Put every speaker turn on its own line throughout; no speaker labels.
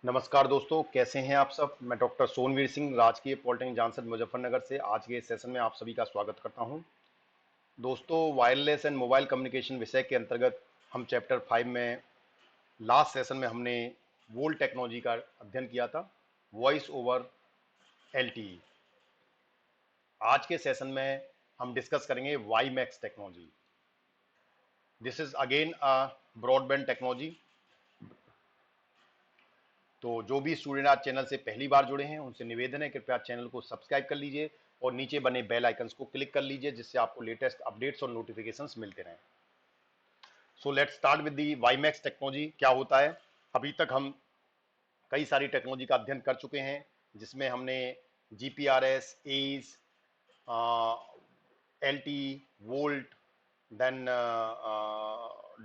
नमस्कार दोस्तों, कैसे हैं आप सब। मैं डॉक्टर सोनवीर सिंह, राजकीय पॉलिटेक्निक जानसद मुजफ्फरनगर से आज के इस सेशन में आप सभी का स्वागत करता हूं। दोस्तों, वायरलेस एंड मोबाइल कम्युनिकेशन विषय के अंतर्गत हम चैप्टर 5 में लास्ट सेशन में हमने वोल्ट टेक्नोलॉजी का अध्ययन किया था, वॉइस ओवर एलटीई। आज के सेशन में हम डिस्कस करेंगे WiMAX technology. This is again a broadband technology. तो जो भी स्टूडेंट आज चैनल से पहली बार जुड़े हैं उनसे निवेदन है, कृपया चैनल को सब्सक्राइब कर लीजिए और नीचे बने बेल आइकन्स को क्लिक कर लीजिए, जिससे आपको लेटेस्ट अपडेट्स और नोटिफिकेशंस मिलते रहें। So let's start with the WiMAX technology. क्या होता है? अभी तक हम कई सारी टेक्नोलॉजी का अध्ययन कर चुके हैं, जिसमें हमने GPRS, EDGE, L T, VoLTE, then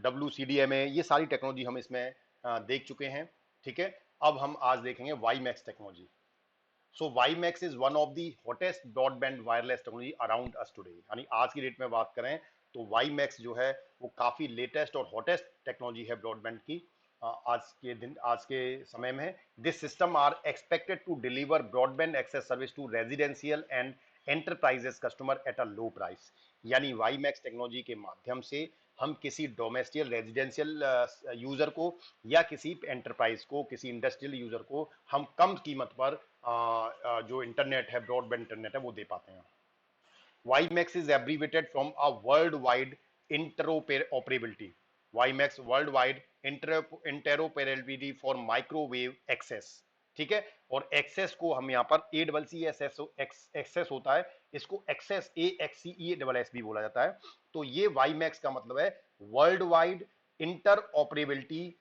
WCDMA, ये सारी टेक्नोलॉजी हम इसमें देख चुके हैं। ठीक है, अब हम आज देखेंगे WiMAX technology. So WiMAX is one of the hottest broadband wireless technology around us today. यानी आज की डेट में बात करें तो वाईमैक्स जो है वो काफी लेटेस्ट और हॉटेस्ट टेक्नोलॉजी है ब्रॉडबैंड की। आज के समय में this system are expected to deliver broadband access service to residential and enterprises customer at a low price. यानी वाईमैक्स टेक्नोलॉजी के माध्यम से हम किसी डोमेस्टियल रेजिडेंशियल यूजर को या किसी एंटरप्राइज को, किसी इंडस्ट्रियल यूजर को हम कम कीमत पर जो इंटरनेट है, ब्रॉडबैंड इंटरनेट है, वो दे पाते हैं। WiMAX is abbreviated from a worldwide interoperability. WiMAX worldwide interoperability for microwave access। ठीक है, और एक्सेस को हम यहाँ पर एक्सेस होता है, इसको एक्सेस AXCE भी बोला जाता है। तो ये WiMAX का मतलब है world wide interoperability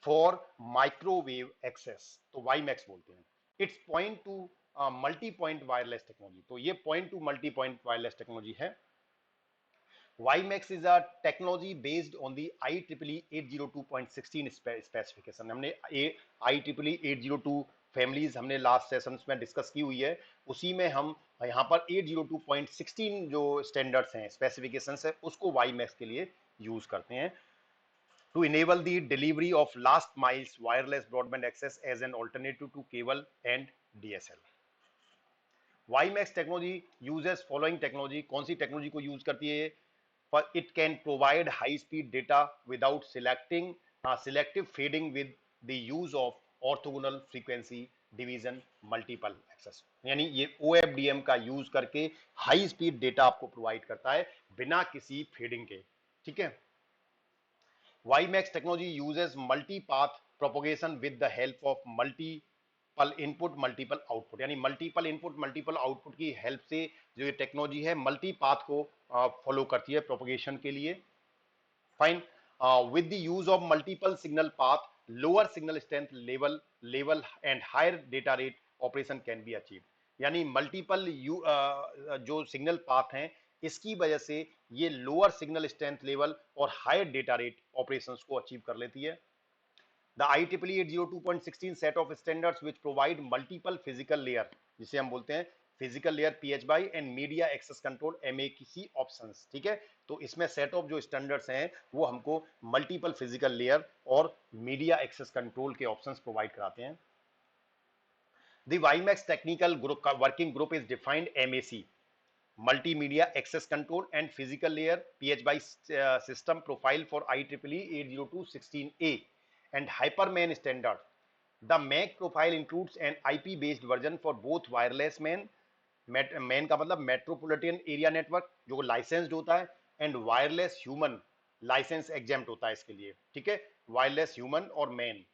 for microwave access, तो WiMAX बोलते हैं। It's point to multi point wireless technology. तो ये point to multi point wireless technology है। WiMAX is a technology based on the IEEE 802.16 specification. हमने IEEE 802 फैमिलीज हमने last sessions में discuss की हुई है। उसी में हम यहाँ पर 802.16 जो स्टैंडर्ड्स हैं, स्पेसिफिकेशंस है, उसको WiMAX के लिए यूज करते हैं to enable the delivery of last miles wireless broadband access as an alternative to cable and DSL। WiMAX technology uses following technology. कौन सी टेक्नोलॉजी को यूज करती है? पर it can provide high speed data without selective fading with the use of orthogonal frequency division multiple access. यानी ये OFDM का use करके हाई स्पीड डेटा आपको प्रोवाइड करता है बिना किसी फेडिंग के। ठीक है, WiMAX technology uses multi-path propagation with the help of multiple input, multiple output। यानी multiple input, multiple output की हेल्प से जो ये टेक्नोलॉजी है मल्टी पाथ को फॉलो करती है प्रोपगेशन के लिए। Fine, with the use of multiple signal path, lower signal strength level and higher data rate operation can be achieve. यानी मल्टीपल जो सिग्नल पाथ हैं, इसकी वजह से ये लोअर सिग्नल स्ट्रेंथ लेवल और हायर डेटा रेट ऑपरेशंस को achieve कर लेती है। The IEEE 802.16 set of standards which provide multiple physical layer, जिसे हम बोलते हैं physical layer PHY and media access control MAC options. ठीक है, तो इसमें सेट ऑफ जो स्टैंडर्ड्स हैं वो हमको मल्टीपल फिजिकल लेयर और मीडिया एक्सेस कंट्रोल के ऑप्शंस प्रोवाइड कराते हैं। The WiMAX technical group working group is defined MAC, multimedia access control and physical layer PHY system profile for IEEE 802.16a and Hyperman standard। The MAC profile includes an IP based version for both wireless MAN, MAN का मतलब metropolitan area network जो licensed होता है, and wireless human license exempt होता है इसके लिए। ठीक है, वायरलेस ह्यूमन और मैन।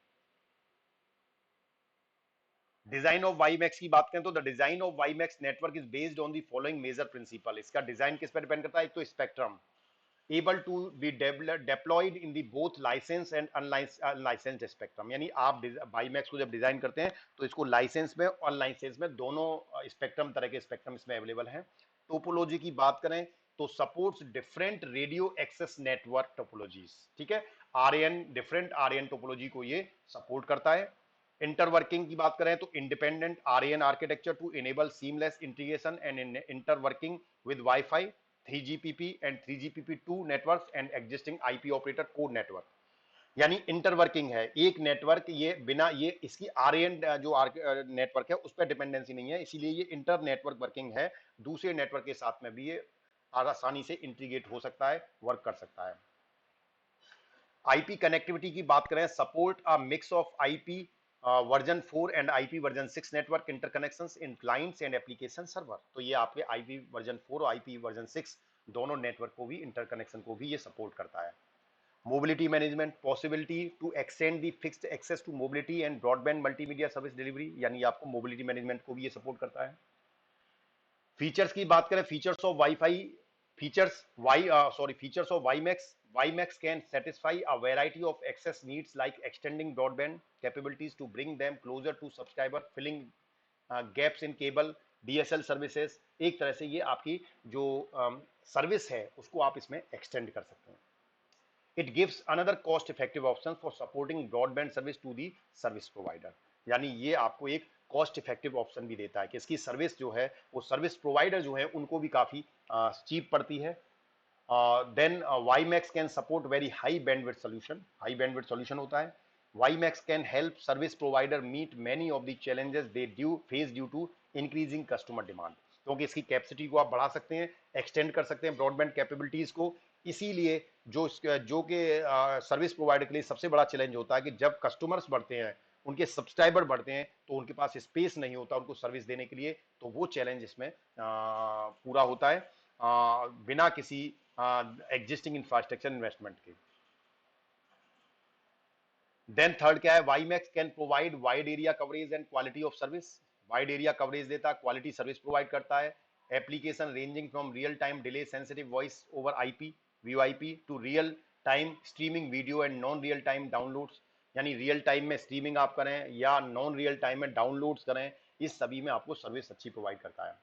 डिजाइन ऑफ WiMAX की बात करें तो the design of WiMAX network is based on the following major principle. इसका डिजाइन किस पर डिपेंड करता है? एक तो spectrum able to be deployed in the both license and unlicensed spectrum. यानी आप WiMAX को जब डिजाइन करते हैं तो इसको लाइसेंस में और अनलाइसेंस में दोनों स्पेक्ट्रम तरह के स्पेक्ट्रम इसमें अवेलेबल हैं। टोपोलॉजी की बात करें तो supports different radio access network topologies. ठीक है, RAN, डिफरेंट RAN टोपोलॉजी को ये सपोर्ट करता है। इंटरवर्किंग की बात करें तो independent RAN architecture to enable seamless integration and interworking with Wi-Fi 3GPP and 3GPP2 networks and existing IP operator code network। यानी इंटरवर्किंग है एक नेटवर्क, ये बिना ये इसकी आर एन जो नेटवर्क है उस पर डिपेंडेंसी नहीं है, इसीलिए ये इंटर नेटवर्क वर्किंग है, दूसरे नेटवर्क के साथ में भी ये आसानी से इंटीग्रेट हो सकता है, वर्क कर सकता है। आईपी कनेक्टिविटी की बात करें, support a mix of IP version 4 and IP version 6 network interconnections in clients and application server. तो ये आपके आईपी वर्जन 4 और आईपी वर्जन 6 दोनों नेटवर्क को भी, इंटरकनेक्शन को भी ये सपोर्ट करता है। Mobility management, possibility to extend the fixed access to mobility and broadband multimedia service delivery, यानी आपको मोबिलिटी मैनेजमेंट को भी ये सपोर्ट करता है। फीचर्स की बात करें, features of wifi, features of WiMAX, WiMAX can satisfy a variety of access needs like extending broadband capabilities to bring them closer to subscriber, filling gaps in cable, DSL services। एक तरह से ये आपकी जो service है उसको आप इसमें एक्सटेंड कर सकते हैं। It gives another cost effective option for supporting broadband service to the service provider, यानी ये आपको एक कॉस्ट इफेक्टिव ऑप्शन भी देता है कि इसकी सर्विस जो है वो सर्विस प्रोवाइडर जो है उनको भी काफी चीप पड़ती है। Then WiMAX can support very high bandwidth solution, high bandwidth solution होता है। WiMAX can help service provider meet many of the challenges they face due to increasing customer demand, क्योंकि इसकी कैपेसिटी को आप बढ़ा सकते हैं, एक्सटेंड कर सकते हैं ब्रॉडबैंड कैपेबिलिटीज को। इसीलिए जो कि सर्विस प्रोवाइडर के लिए सबसे बड़ा चैलेंज होता है कि जब कस्टमर्स बढ़ते हैं, उनके सब्सक्राइबर बढ़ते हैं, तो उनके पास स्पेस नहीं होता उनको सर्विस देने के लिए, तो वो चैलेंज इसमें पूरा होता है बिना किसी एग्जिस्टिंग इंफ्रास्ट्रक्चर इन्वेस्टमेंट के। देन थर्ड क्या है, WiMAX can provide wide area coverage and quality of service. Wide area coverage देता है, क्वालिटी सर्विस प्रोवाइड करता है। Application ranging from real time delay sensitive voice over IP VoIP to real time streaming video and non real time downloads, यानी real time में streaming आप करें या non real time में डाउनलोड्स करें, इस सभी में आपको सर्विस अच्छी प्रोवाइड करता है।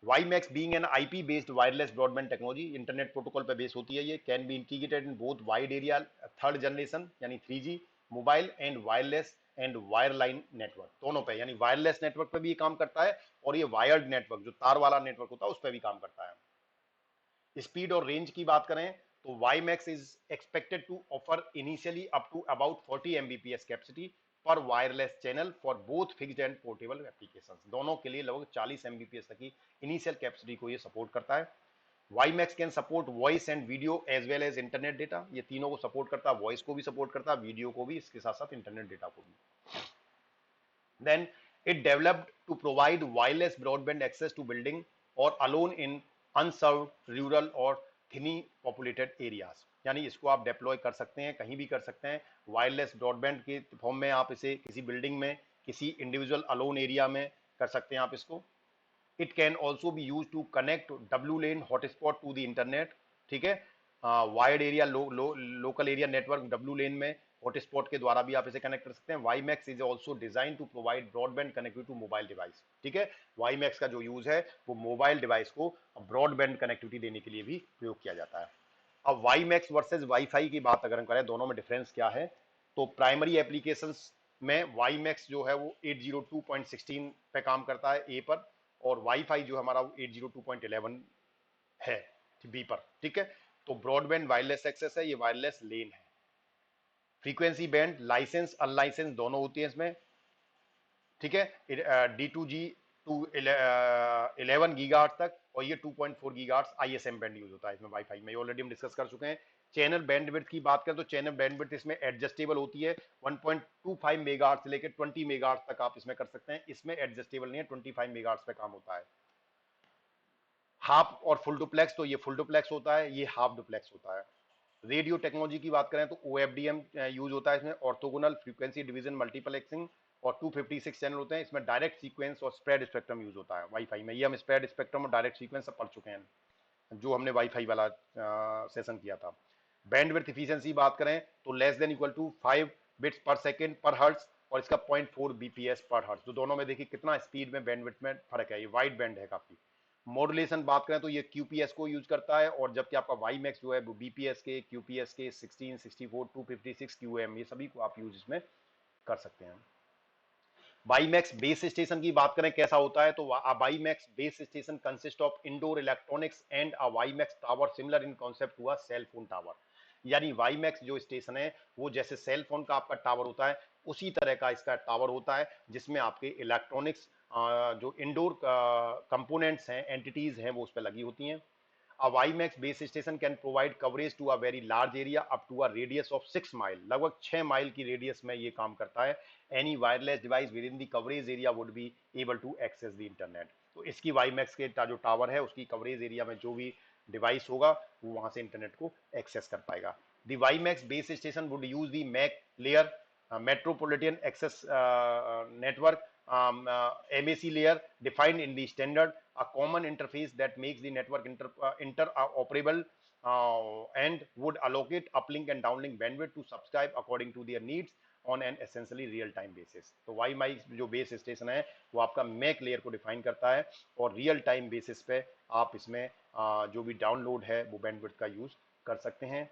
WiMAX being an IP based wireless broadband technology, internet protocol पे बेस होती है ये, can be integrated in both wide area third generation यानी 3G mobile and wireless and wireline network, दोनों पे, यानी वायरलेस नेटवर्क पे भी ये काम करता है और ये वायर्ड नेटवर्क जो तार वाला नेटवर्क होता है उस पर भी काम करता है। स्पीड और रेंज की बात करें तो WiMAX is expected to offer initially up to about 40 Mbps capacity per wireless channel for both fixed and portable applications, दोनों के लिए लगभग 40 Mbps तक की इनिशियल कैपेसिटी को ये सपोर्ट करता है। WiMAX can support voice and video as well as internet data, ये तीनों को सपोर्ट करता है, वॉइस को भी सपोर्ट करता है, वीडियो को भी, इसके साथ साथ इंटरनेट डेटा को भी। Then it developed to provide wireless broadband access to building or alone in unserved rural or thinly populated areas, यानी इसको आप डेप्लॉय कर सकते हैं, कहीं भी कर सकते हैं, वायरलेस ब्रॉडबैंड के फॉर्म में आप इसे किसी बिल्डिंग में, किसी इंडिविजुअल अलोन एरिया में कर सकते हैं आप इसको। It can also be use to connect W LAN hotspot to the internet, ठीक है, wired area local area network W LAN में हॉटस्पॉट के द्वारा भी आप इसे कनेक्ट कर सकते हैं। WiMAX is also design to provide broadband connectivity to mobile device, ठीक है, WiMAX का जो यूज है वो मोबाइल डिवाइस को ब्रॉडबैंड कनेक्टिविटी देने के लिए भी प्रयोग किया जाता है। अब WiMAX वर्सेज वाईफाई की बात अगर हम करें, दोनों में डिफरेंस क्या है, तो प्राइमरी एप्लीकेशंस में WiMAX जो है वो 802.16 पे काम करता है ए पर, और वाईफाई जो हमारा 802.11 है बी पर, ठीक है। तो ब्रॉडबैंड वायरलेस एक्सेस है, ये वायरलेस लेन है। फ्रीक्वेंसी बैंड लाइसेंस अनलाइसेंस दोनों होती है इसमें, ठीक है, D2G टू 11 गीगाहर्ट्ज तक, और ये 2.4 गीगाहर्ट्ज ISM बैंड यूज होता है इसमें वाईफाई में, ये ऑलरेडी हम डिस्कस कर चुके हैं। चैनल बैंडविड्थ की बात करें तो चैनल बैंडविड्थ इसमें एडजस्टेबल होती है, 1.25 मेगाहर्ट्ज से लेकर 20 मेगाहर्ट्ज तक आप इसमें कर सकते हैं, इसमें एडजस्टेबल नहीं है, 25 मेगाहर्ट्ज पे काम होता है। हाफ और फुल डुप्लेक्स, तो ये फुल डुप्लेक्स होता है, ये हाफ डुप्लेक्स होता है। रेडियो टेक्नोलॉजी की बात करें तो OFDM यूज होता है इसमें, ऑर्थोगोनल फ्रीक्वेंसी डिवीजन मल्टीप्लेक्सिंग, और 256 चैनल होते हैं इसमें। डायरेक्ट सीक्वेंस और स्प्रेड स्पेक्ट्रम यूज होता है वाईफाई में, ये हम स्प्रेड स्पेक्ट्रम और डायरेक्ट सीक्वेंस सब पढ़ चुके हैं जो हमने वाईफाई वाला सेशन किया था। बैंडविड्थ एफिशिएंसी बात करें तो less than equal to 5 bits per second per hertz, और इसका 0.4 BPS पर हर्ट्ज, तो दोनों में देखिए कितना स्पीड में बैंडविड्थ में फर्क है, ये वाइड बैंड है काफी। मॉड्यूलेशन बात करें तो ये QPS को यूज करता है, और जबकि आपका WiMAX जो है वो BPS के, QPS के, 16, 64, 256 QM, ये सभी को आप यूज इसमें कर सकते हैं। WiMAX बेस स्टेशन की बात करें कैसा होता है, तो WiMAX base station consist of indoor electronics and a WiMAX tower similar in concept to a cell phone tower, यानी वाईमैक्स जो स्टेशन है वो जैसे सेल फोन का आपका टावर होता है उसी तरह का इसका टावर होता है, जिसमें आपके इलेक्ट्रॉनिक्स जो इंडोर कंपोनेंट्स हैं, एंटिटीज हैं, वो उस पर लगी होती हैं। A WiMAX base station can provide coverage to a very large area up to a radius of 6 mile. लगभग 6 माइल की रेडियस में ये काम करता है। Any wireless device within the coverage area would be able to access the internet. तो इसकी WiMAX के जो टावर है उसकी कवरेज एरिया में जो भी डिवाइस होगा वो वहां से इंटरनेट को एक्सेस कर पाएगा। The WiMAX base station would use the MAC layer, Metropolitan Access Network, MAC layer defined in the standard, a common interface that makes the network interoperable, and would allocate uplink and downlink bandwidth to subscribe according to their needs on an essentially real time basis. तो वाईमाई जो base station है वो आपका Mac layer को define करता है और real time basis पे आप इसमें जो भी डाउनलोड है वो बैंडविड्थ का यूज कर सकते हैं।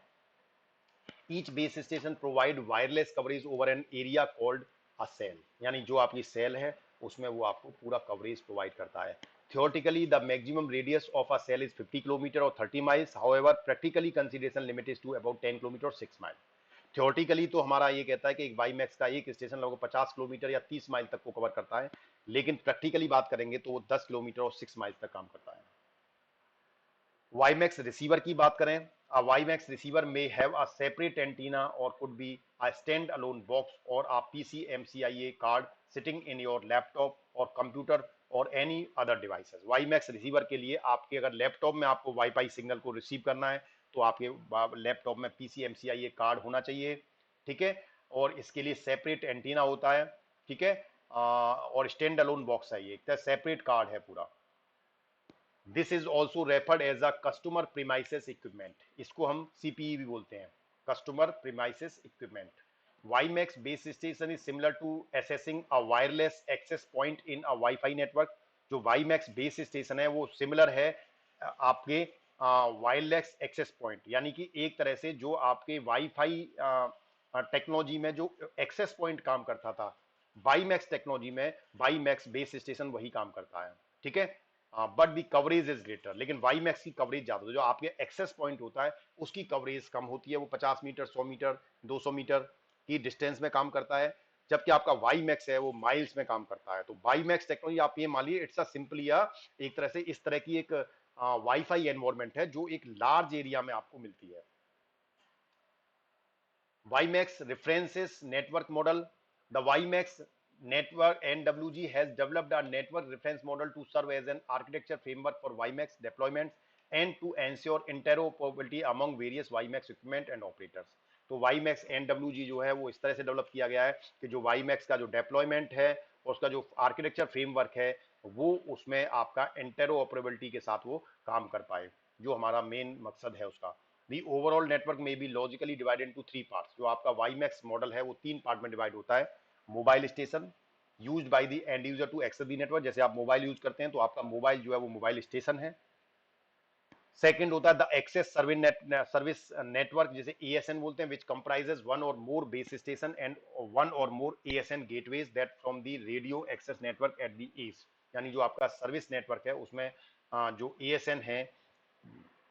Each base station provide wireless coverage over an area called a cell, यानी जो आपकी सेल है उसमें वो आपको पूरा कवरेज प्रोवाइड करता है। Theoretically, the maximum radius of a cell is 50 km or 30 miles. However, practically consideration limit is to about 10 km or 6 miles. Theoretically तो हमारा ये कहता है कि एक वाईमैक्स का एक स्टेशन लगभग 50 किलोमीटर या 30 माइल तक को कवर करता है, लेकिन प्रैक्टिकली बात करेंगे तो वो 10 किलोमीटर और 6 माइल तक काम करता है। WiMAX रिसीवर की बात करें, a WiMAX receiver may have a separate antenna or could be a stand-alone box or a PCMCIA card sitting in your laptop or computer or any other devices. WiMAX receiver के लिए आपके अगर laptop में आपको wifi signal को receive करना है तो आपके लैपटॉप में PCMCIA कार्ड होना चाहिए, ठीक है, और इसके लिए सेपरेट एंटीना होता है, ठीक है, और स्टैंड अलोन बॉक्स है, ये सेपरेट कार्ड है पूरा। This is also referred as a customer premises equipment, इसको हम सीपीई भी बोलते हैं, customer premises equipment. WiMAX base station is similar to accessing a wireless access point in a WiFi network. जो WiMAX बेस स्टेशन है वो similar है आपके वायरलेस एक्सेस पॉइंट, यानी कि एक तरह से जो आपके वाईफाई टेक्नोलॉजी में जो एक्सेस पॉइंट काम करता था, WiMAX टेक्नोलॉजी में WiMAX बेस स्टेशन वही काम करता है, ठीक है, but the coverage is greater. लेकिन वाईमैक्स की कवरेज ज्यादा होती है, जो आपके एक्सेस पॉइंट होता है उसकी कवरेज कम होती है, वो 50 मीटर, 100 मीटर, 200 मीटर की डिस्टेंस में काम करता है, जबकि आपका वाईमैक्स है वो माइल्स में काम करता है। तो वाईमैक्स टेक्नोलॉजी आप ये मान लीजिए इट्स अ सिंपली एक तरह से इस तरह की एक वाईफाई एनवायरमेंट है जो एक लार्ज एरिया में आपको मिलती है। WiMAX references network model. The WiMAX network NWG has developed a network reference model to serve as an architecture framework for WiMAX deployments and to ensure interoperability among various WiMAX equipment and operators. तो WiMAX NWG जो है वो इस तरह से develop किया गया है कि जो WiMAX का जो डेप्लॉयमेंट है और उसका जो आर्किटेक्चर फ्रेमवर्क है वो उसमें आपका इंटेरोऑपरेबिलिटी के साथ वो काम कर पाए, जो हमारा मेन मकसद है उसका। The overall network may be logically divided into 3 parts. जो आपका WiMAX मॉडल है वो 3 पार्ट में डिवाइड होता है। Mobile station used by the end user to access the network, जैसे आप मोबाइल यूज करते हैं तो आपका मोबाइल जो है वो मोबाइल स्टेशन है। सेकंड होता है द एक्सेस सर्विस नेटवर्क, जिसे ASN बोलते हैं, which comprises one or more base station and one or more ASN gateways that from the radio access network at the edge. यानी जो आपका सर्विस नेटवर्क है उसमें जो ASN है,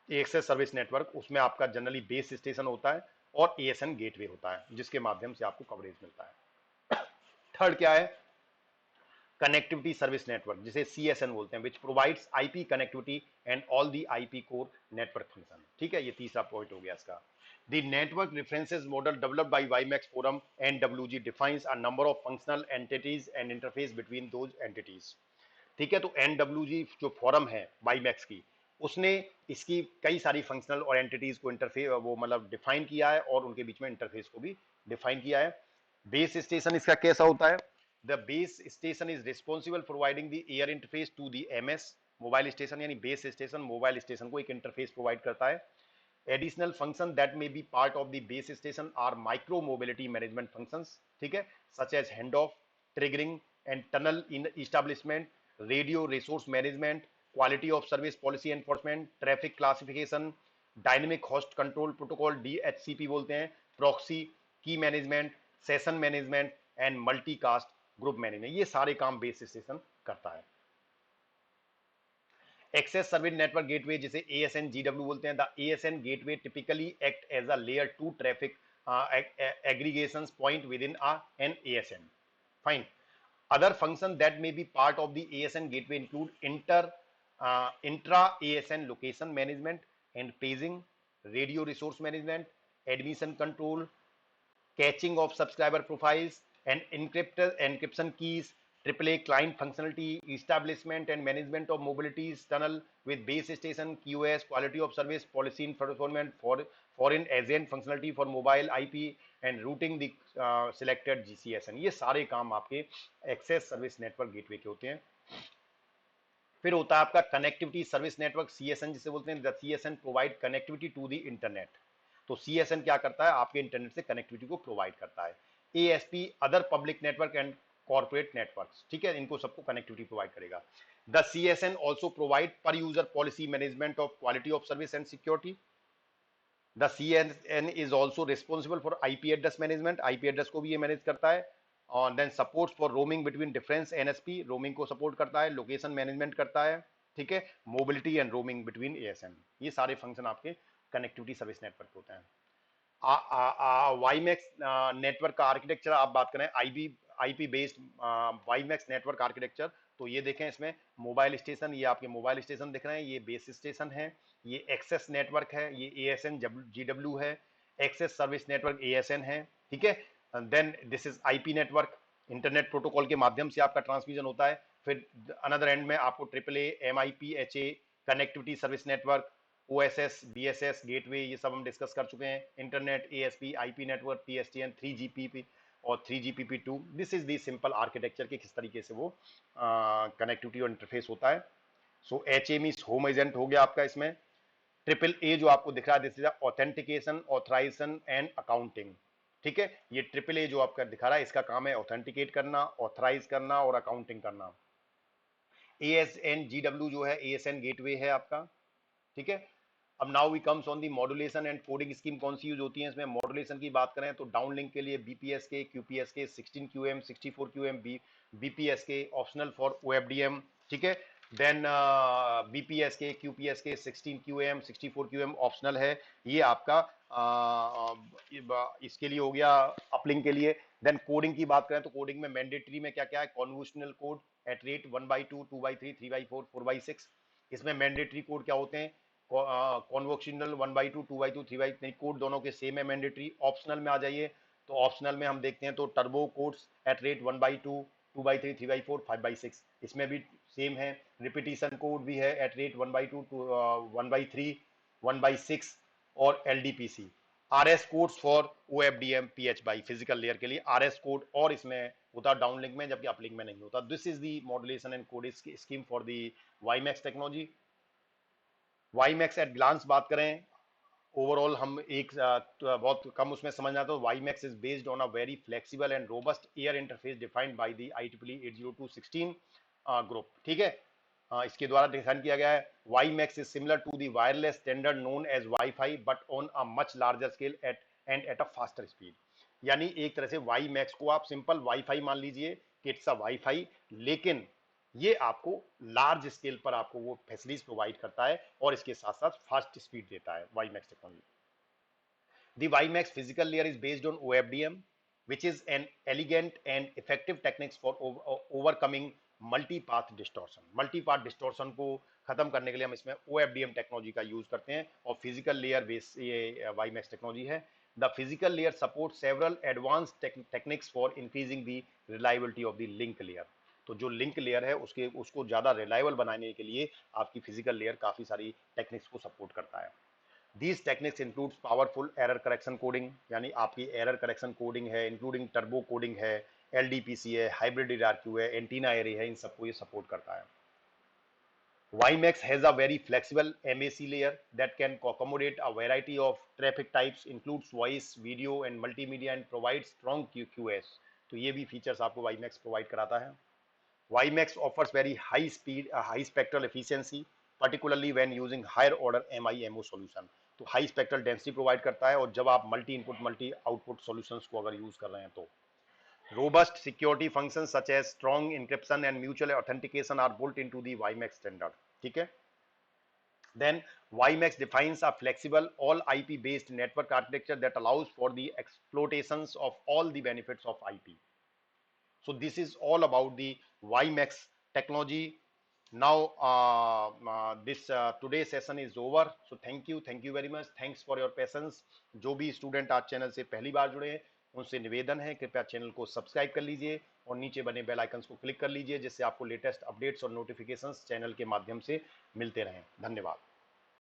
एक्सेस सर्विस नेटवर्क, उसमें आपका जनरली बेस स्टेशन होता है और ASN गेटवे होता है जिसके माध्यम से आपको कवरेज मिलता है। थर्ड क्या है, कनेक्टिविटी सर्विस नेटवर्क, जिसे CSN बोलते हैं, which provides IP connectivity and all the IP core network function, ठीक है, ये तीसरा पॉइंट हो गया इसका। The network references model developed by WiMAX Forum NWG defines a number of functional entities and interface between those entities, ठीक है। तो NWG जो फॉरम है WiMAX की, उसने इसकी कई सारी फंक्शनल और एंटिटीज को इंटरफेस वो मतलब डिफाइन किया है और उनके बीच में इंटरफेस को भी डिफाइन किया है। बेस स्टेशन इसका कैसा होता है, the base station is responsible providing the air interface to the MS mobile station, यानी बेस स्टेशन मोबाइल स्टेशन को एक इंटरफेस प्रोवाइड करता है। Additional function that may be part of the base station are micro mobility management functions, ठीक है, such as hand off, triggering and tunnel in establishment, radio resource management, quality of service policy enforcement, traffic classification, dynamic host control protocol DHCP बोलते हैं, proxy, key management, session management and multicast group management, ये सारे काम base station करता है। Access service network gateway जिसे ASN GW बोलते हैं, the ASN gateway typically act as a layer 2 traffic aggregations point within an ASN. Fine. Other functions that may be part of the ASN gateway include intra ASN location management and paging, radio resource management, admission control, caching of subscriber profiles, and encryption keys, AAA client functionality, establishment and management of mobility tunnel with base station, QoS, quality of service, policy enforcement, foreign agent functionality for mobile IP, and routing the selected GCSN. ये सारे काम आपके access service network gateway के होते हैं. फिर होता है आपका कनेक्टिविटी सर्विस नेटवर्क, CSN जिसे बोलते हैं. The CSN provide connectivity to the internet. तो CSN क्या करता है, आपके इंटरनेट से कनेक्टिविटी को प्रोवाइड करता है. ASP other public network and corporate networks, ठीक है, इनको सबको कनेक्टिविटी प्रोवाइड करेगा. The CSN also provide per user policy management of quality of service and security. The CSN is also responsible for IP address management, IP address को भी ये manage करता है. और then support for roaming between difference NSP, roaming को support करता है. Location management करता है, ठीक है. Mobility and roaming between ASN, ये सारे फंक्शन आपके कनेक्टिविटी सर्विस नेटवर्क होते हैं. वाईमैक्स नेटवर्क का आर्किटेक्चर आप बात करें, IP based WiMAX network architecture. तो ये देखें, इसमें मोबाइल स्टेशन, ये आपके मोबाइल स्टेशन दिख रहे हैं, ये बेस स्टेशन है. ये एक्सेस नेटवर्क है, ये ASN GW है. एक्सेस सर्विस नेटवर्क ASN है, ठीक है. Then this is IP network, internet protocol के माध्यम से आपका ट्रांसमिशन होता है. फिर अनदर एंड में आपको AAA, MIP, HA, connectivity service network, OSS, DSS, gateway, ये सब हम डिस्कस कर चुके हैं. Internet, ASP, IP network, PSTN, 3GPP और 3GPP2. This is the simple architecture के किस तरीके से वो कनेक्टिविटी और इंटरफेस होता है. सो HA मींस होम एजेंट हो गया आपका. इसमें AAA जो आपको दिख रहा है, this is authentication, authorization and accounting, ठीक है. ये AAA जो आपका दिखा रहा है, इसका काम है ऑथेंटिकेट करना, ऑथराइज करना और अकाउंटिंग करना. ASN GW जो है ASN गेटवे है आपका, ठीक है. अब now we comes on the modulation and coding scheme कौन सी यूज होती है इसमें. मॉड्यूलेशन की बात करें तो डाउनलिंक के लिए BPSK, QPSK, 16QM, 64QM, BPSK optional for OFDM, ठीक है. Then BPSK, QPSK, 16QM, 64QM optional है. ये आपका इसके लिए हो गया, अपलिंक के लिए. देन कोडिंग की बात करें तो कोडिंग में मैंडेटरी में क्या क्या है, कॉन्वोल्यूशनल कोड एट रेट 1/2, 2/3, 3/4, 4/6. इसमें मैंडेटरी कोड क्या होते हैं, कॉन्वोक्शनल 1/2, 2/2, 3/3 कोड दोनों के सेम है मैंडेटरी. ऑप्शनल में आ जाइए तो ऑप्शनल में हम देखते हैं तो टर्बो कोड्स एट रेट 1/2, 2/3, 3/4, 5/6, इसमें भी सेम है. रिपीटिशन कोड भी है एट रेट 1/2, 1/3, 1/6 और LDPC. RS codes for OFDM, PHY physical layer के लिए RS कोड, और इसमें होता है डाउनलिंक में, जबकि अपलिंक में नहीं होता. This is the modulation and coding scheme for the WiMAX technology. WiMAX at glance बात करें, ओवरऑल हम एक बहुत कम उसमें समझना, तो WiMAX is based on a very flexible and robust air interface defined by the IEEE 802.16 group, ठीक है. इसके द्वारा डिफाइन किया गया है. WiMAX is similar to the wireless standard known as WiFi but on a much larger scale at a faster speed. यानी एक तरह से वाईमैक्स को आप सिंपल वाईफाई मान लीजिए कि इट्स अ वाईफाई, लेकिन ये आपको लार्ज स्केल पर आपको वो फैसिलिटीज प्रोवाइड करता है और इसके साथ साथ फास्ट स्पीड देता है WiMAX technology. The WiMAX physical layer is based on OFDM, which is an elegant and effective techniques for overcoming multi-path distortion. Multi-path distortion को खत्म करने के लिए हम इसमें OFDM टेक्नोलॉजी का यूज करते हैं, और फिजिकल लेयर बेस ये WiMAX टेक्नोलॉजी है. The physical layer supports several advanced techniques for increasing the reliability of the link layer. तो जो लिंक लेयर है उसको ज्यादा रिलायबल बनाने के लिए आपकी फिजिकल लेयर काफी सारी टेक्निक्स को सपोर्ट करता है. These techniques includes powerful error correction coding, यानी आपकी error correction coding है, including turbo coding है, LDPC है, hybrid hierarchy है, antenna array है, इन सबको ये सपोर्ट करता है. WiMAX has a very flexible MAC layer that can accommodate a variety of traffic types, includes voice, video and multimedia, and provides strong QoS. तो ये भी फीचर्स आपको WiMAX प्रोवाइड कराता है. WiMAX offers very high speed, high spectral efficiency, particularly when using higher order MIMO solution. तो high spectral density provide करता है, और जब आप multi input multi output solutions को अगर यूज कर रहे हैं तो. Robust security functions such as strong encryption and mutual authentication are built into the WiMAX standard, ठीक है. Then WiMAX defines a flexible all IP based network architecture that allows for the exploitations of all the benefits of IP. So this is all about the WiMAX technology. Now this today's session is over. So thank you very much. Thanks for your patience. जो भी student आज channel से पहली बार जुड़े हैं उनसे निवेदन है कृपया चैनल को सब्सक्राइब कर लीजिए और नीचे बने बेल आइकन्स को क्लिक कर लीजिए जिससे आपको लेटेस्ट अपडेट्स और नोटिफिकेशंस चैनल के माध्यम से मिलते रहें। धन्यवाद।